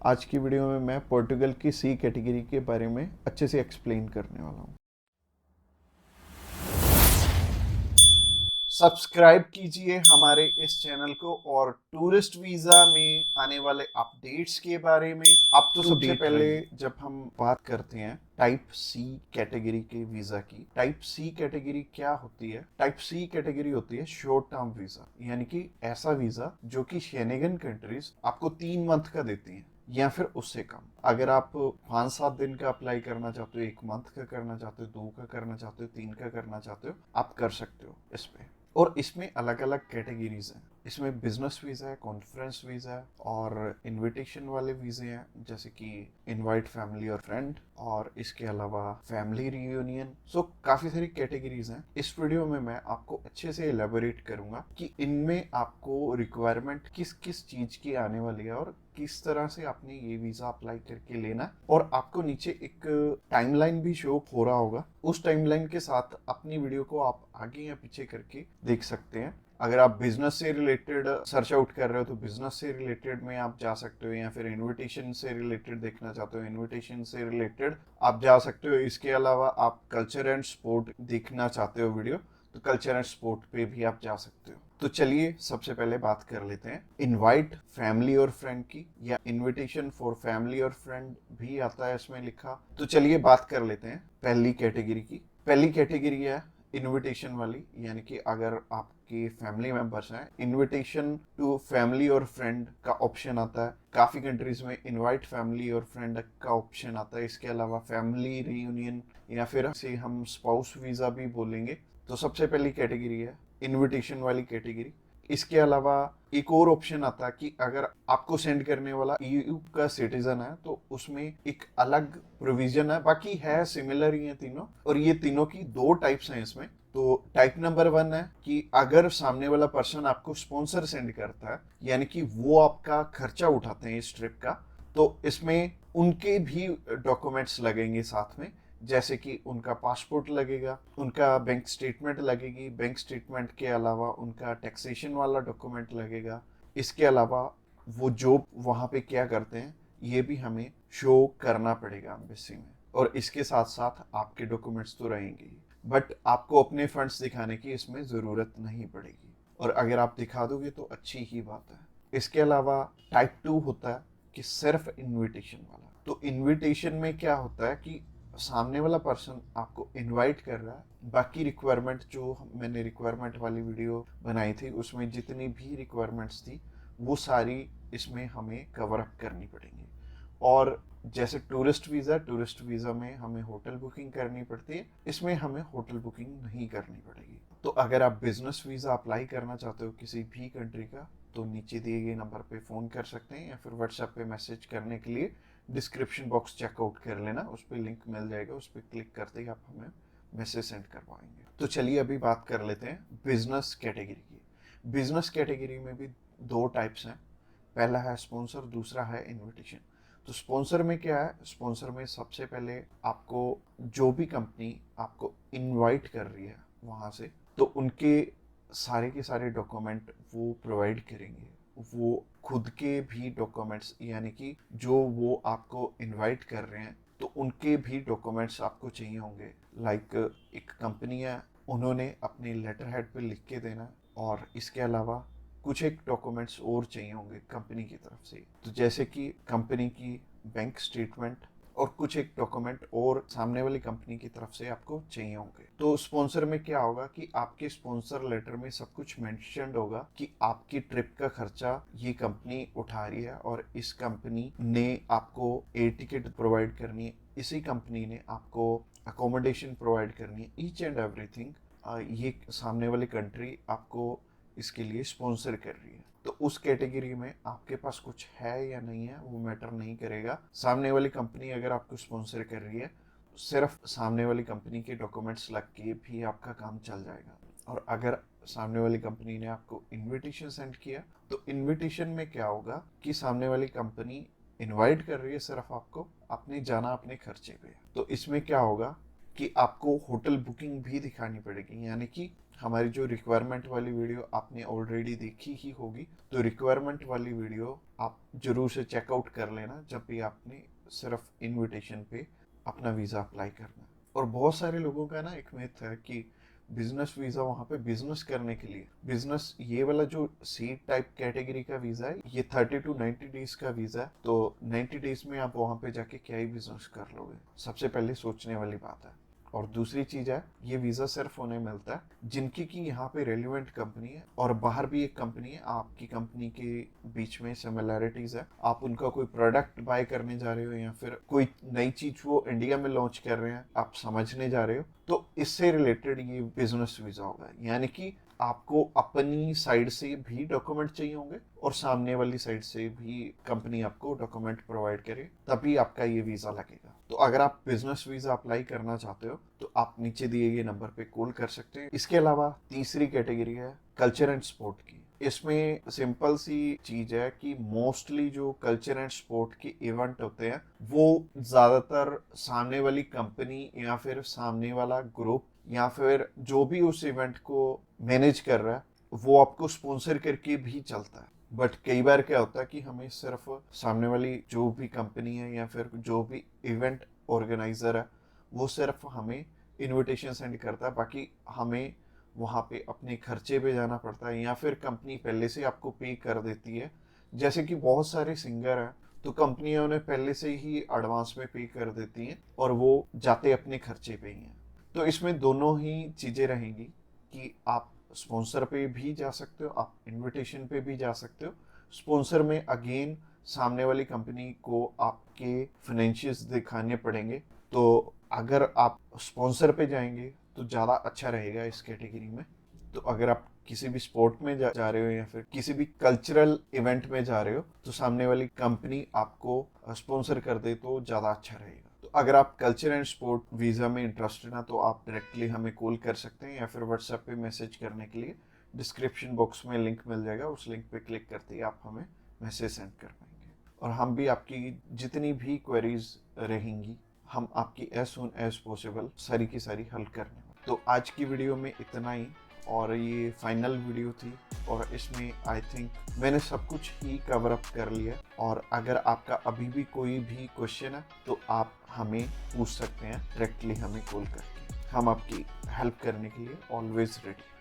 आज की वीडियो में मैं पोर्टुगल की सी कैटेगरी के बारे में अच्छे से एक्सप्लेन करने वाला हूँ। सब्सक्राइब कीजिए हमारे इस चैनल को और टूरिस्ट वीज़ा में आने वाले अपडेट्स के बारे में अब तो सबसे पहले जब हम बात करते हैं टाइप सी कैटेगरी के वीज़ा की। टाइप सी कैटेगरी क्या होती है? टाइप सी कैटेगरी होती है शॉर्ट टर्म वीज़ा, यानी कि ऐसा वीज़ा जो कि शेनेगन कंट्रीज आपको 3 मंथ का देती हैं या फिर उससे कम। अगर आप 5-7 दिन का अप्लाई करना चाहते हो, 1 मंथ का करना चाहते हो, 2 का करना चाहते हो, 3 का करना चाहते हो, आप कर सकते हो इस पे। और इसमें अलग अलग कैटेगरीज हैं। इसमें बिजनेस वीज़ा है, कॉन्फ्रेंस वीज़ा है और इनविटेशन वाले वीज़े हैं, जैसे कि इनवाइट फैमिली और फ्रेंड, और इसके अलावा फैमिली रियूनियन। सो काफ़ी सारी कैटेगरीज हैं। इस वीडियो में मैं आपको अच्छे से एलेबोरेट करूंगा कि इनमें आपको रिक्वायरमेंट किस किस चीज़ की आने वाली है और किस तरह से आपने ये वीज़ा अप्लाई करके लेना। और आपको नीचे एक टाइमलाइन भी शो हो रहा होगा। उस टाइमलाइन के साथ अपनी वीडियो को आप आगे या पीछे करके देख सकते हैं। अगर आप बिजनेस से रिलेटेड सर्च आउट कर रहे हो तो बिजनेस से रिलेटेड में आप जा सकते हो, या फिर इनविटेशन से रिलेटेड देखना चाहते हो इनविटेशन से रिलेटेड आप जा सकते हो। इसके अलावा आप कल्चर एंड स्पोर्ट देखना चाहते हो वीडियो, तो कल्चर एंड स्पोर्ट पे भी आप जा सकते हो। तो चलिए सबसे पहले बात कर लेते हैं इनवाइट फैमिली और फ्रेंड की, या इनविटेशन फॉर फैमिली और फ्रेंड भी आता है इसमें लिखा। तो चलिए बात कर लेते हैं पहली कैटेगरी की। पहली कैटेगरी है इनविटेशन वाली, यानी कि अगर आपके फैमिली मेंबर्स हैं, इनविटेशन टू फैमिली और फ्रेंड का ऑप्शन आता है। काफी कंट्रीज में इनवाइट फैमिली और फ्रेंड का ऑप्शन आता है। इसके अलावा फैमिली रियूनियन, या फिर से हम स्पाउस वीजा भी बोलेंगे। तो सबसे पहली कैटेगरी है इनविटेशन वाली कैटेगरी। इसके अलावा एक और ऑप्शन आता है कि अगर आपको सेंड करने वाला ईयू का सिटीजन है तो उसमें एक अलग प्रोविजन है। बाकी है सिमिलर ही है तीनों, और ये तीनों की 2 टाइप्स हैं इसमें। तो टाइप नंबर 1 है कि अगर सामने वाला पर्सन आपको स्पॉन्सर सेंड करता है, यानी कि वो आपका खर्चा उठाते हैं इस ट्रिप का, तो इसमें उनके भी डॉक्यूमेंट्स लगेंगे साथ में। जैसे कि उनका पासपोर्ट लगेगा, उनका बैंक स्टेटमेंट लगेगी, बैंक स्टेटमेंट के अलावा उनका टैक्सेशन वाला डॉक्यूमेंट लगेगा। इसके अलावा वो जॉब वहाँ पे क्या करते हैं ये भी हमें शो करना पड़ेगा एम्बेसी में। और इसके साथ साथ आपके डॉक्यूमेंट्स तो रहेंगे ही, बट आपको अपने फंड्स दिखाने की इसमें ज़रूरत नहीं पड़ेगी, और अगर आप दिखा दोगे तो अच्छी ही बात है। इसके अलावा टाइप 2 होता है कि सिर्फ इनविटेशन वाला। तो इनविटेशन में क्या होता है कि सामने वाला पर्सन आपको इनवाइट कर रहा है, बाकी रिक्वायरमेंट जो मैंने रिक्वायरमेंट वाली वीडियो बनाई थी उसमें जितनी भी रिक्वायरमेंट्स थी वो सारी इसमें हमें कवर अप करनी पड़ेंगी। और जैसे टूरिस्ट वीज़ा में हमें होटल बुकिंग करनी पड़ती है, इसमें हमें होटल बुकिंग नहीं करनी पड़ेगी। तो अगर आप बिजनेस वीज़ा अप्लाई करना चाहते हो किसी भी कंट्री का, तो नीचे दिए गए नंबर पे फ़ोन कर सकते हैं, या फिर व्हाट्सएप पे मैसेज करने के लिए डिस्क्रिप्शन बॉक्स चेकआउट कर लेना, उस पर लिंक मिल जाएगा, उस पर क्लिक करते ही आप हमें मैसेज सेंड करवाएंगे। तो चलिए अभी बात कर लेते हैं बिजनेस कैटेगरी की। बिजनेस कैटेगरी में भी 2 टाइप्स हैं। पहला है स्पॉन्सर, दूसरा है इनविटेशन। तो स्पॉन्सर में क्या है? स्पॉन्सर में सबसे पहले आपको जो भी कंपनी आपको इनवाइट कर रही है वहाँ से, तो उनके सारे के सारे डॉक्यूमेंट वो प्रोवाइड करेंगे। वो खुद के भी डॉक्यूमेंट्स, यानी कि जो वो आपको इनवाइट कर रहे हैं तो उनके भी डॉक्यूमेंट्स आपको चाहिए होंगे। लाइक एक कंपनी है, उन्होंने अपने लेटर हेड पे लिख के देना, और इसके अलावा कुछ एक डॉक्यूमेंट्स और चाहिए होंगे कंपनी की तरफ से। तो जैसे कि कंपनी की बैंक स्टेटमेंट और कुछ एक डॉक्यूमेंट और सामने वाली कंपनी की तरफ से आपको चाहिए होंगे। तो स्पॉन्सर में क्या होगा कि आपके स्पॉन्सर लेटर में सब कुछ मेंशन्ड होगा कि आपकी ट्रिप का खर्चा ये कंपनी उठा रही है, और इस कंपनी ने आपको एयर टिकट प्रोवाइड करनी है, इसी कंपनी ने आपको अकोमोडेशन प्रोवाइड करनी है, ईच एंड एवरीथिंग ये सामने वाली कंट्री आपको इसके लिए स्पॉन्सर कर रही है। तो उस कैटेगरी में आपके पास कुछ है या नहीं है वो मैटर नहीं करेगा। सामने वाली कंपनी अगर आपको स्पॉन्सर कर रही है, सिर्फ सामने वाली कंपनी के डॉक्यूमेंट्स लग के भी आपका काम चल जाएगा। और अगर सामने वाली कंपनी ने आपको इनविटेशन सेंड किया, तो इनविटेशन में क्या होगा कि सामने वाली कंपनी इनवाइट कर रही है सिर्फ आपको, आपने जाना अपने खर्चे पे। तो इसमें क्या होगा कि आपको होटल बुकिंग भी दिखानी पड़ेगी, यानी कि हमारी जो रिक्वायरमेंट वाली वीडियो आपने ऑलरेडी देखी ही होगी, तो रिक्वायरमेंट वाली वीडियो आप जरूर से चेकआउट कर लेना जब भी आपने सिर्फ इनविटेशन पे अपना वीज़ा अप्लाई करना। और बहुत सारे लोगों का ना एक मिथ है कि बिजनेस वीज़ा वहाँ पे बिजनेस करने के लिए, बिजनेस ये वाला जो सी टाइप कैटेगरी का वीज़ा है ये 30 to 90 डेज का वीज़ा है, तो 90 डेज में आप वहाँ पे जाके क्या ही बिजनेस कर लोगे, सबसे पहले सोचने वाली बात है। और दूसरी चीज है, ये वीजा सिर्फ उन्हें मिलता है जिनकी की यहाँ पे रेलिवेंट कंपनी है और बाहर भी एक कंपनी है, आपकी कंपनी के बीच में सिमिलैरिटीज है, आप उनका कोई प्रोडक्ट बाय करने जा रहे हो या फिर कोई नई चीज वो इंडिया में लॉन्च कर रहे हैं आप समझने जा रहे हो, तो इससे रिलेटेड ये बिजनेस वीजा होगा। यानी कि आपको अपनी साइड से भी डॉक्यूमेंट चाहिए होंगे और सामने वाली साइड से भी कंपनी आपको डॉक्यूमेंट प्रोवाइड करे, तभी आपका ये वीजा लगेगा। तो अगर आप बिजनेस वीजा अप्लाई करना चाहते हो तो आप नीचे दिए गए नंबर पे कॉल कर सकते हैं। इसके अलावा तीसरी कैटेगरी है कल्चर एंड स्पोर्ट की। इसमें सिंपल सी चीज है कि मोस्टली जो कल्चर एंड स्पोर्ट के इवेंट होते हैं वो ज्यादातर सामने वाली कंपनी या फिर सामने वाला ग्रुप या फिर जो भी उस इवेंट को मैनेज कर रहा है वो आपको स्पॉन्सर करके भी चलता है। बट कई बार क्या होता है कि हमें सिर्फ सामने वाली जो भी कंपनी है या फिर जो भी इवेंट ऑर्गेनाइजर है वो सिर्फ हमें इनविटेशन सेंड करता है, बाकी हमें वहाँ पे अपने खर्चे पे जाना पड़ता है या फिर कंपनी पहले से आपको पे कर देती है। जैसे कि बहुत सारे सिंगर हैं तो कंपनियां उन्हें पहले से ही एडवांस में पे कर देती हैं और वो जाते अपने खर्चे पे ही हैं। तो इसमें दोनों ही चीज़ें रहेंगी कि आप स्पॉन्सर पे भी जा सकते हो, आप इनविटेशन पे भी जा सकते हो। स्पॉन्सर में अगेन सामने वाली कंपनी को आपके फाइनेंशियल्स दिखाने पड़ेंगे, तो अगर आप स्पॉन्सर पे जाएंगे तो ज़्यादा अच्छा रहेगा इस कैटेगरी में। तो अगर आप किसी भी स्पोर्ट में जा रहे हो या फिर किसी भी कल्चरल इवेंट में जा रहे हो तो सामने वाली कंपनी आपको स्पॉन्सर कर दे तो ज़्यादा अच्छा रहेगा। तो अगर आप कल्चर एंड स्पोर्ट वीज़ा में इंटरेस्टेड हैं तो आप डायरेक्टली हमें कॉल कर सकते हैं या फिर व्हाट्सएप पे मैसेज करने के लिए डिस्क्रिप्शन बॉक्स में लिंक मिल जाएगा, उस लिंक पे क्लिक करते ही आप हमें मैसेज सेंड कर पाएंगे और हम भी आपकी जितनी भी क्वेरीज रहेंगी हम आपकी एज सुन एज पॉसिबल सारी की सारी हल करने वाले। तो आज की वीडियो में इतना ही और ये फाइनल वीडियो थी और इसमें आई थिंक मैंने सब कुछ ही कवर अप कर लिया। और अगर आपका अभी भी कोई भी क्वेश्चन है तो आप हमें पूछ सकते हैं डायरेक्टली हमें कॉल करके, हम आपकी हेल्प करने के लिए ऑलवेज रेडी।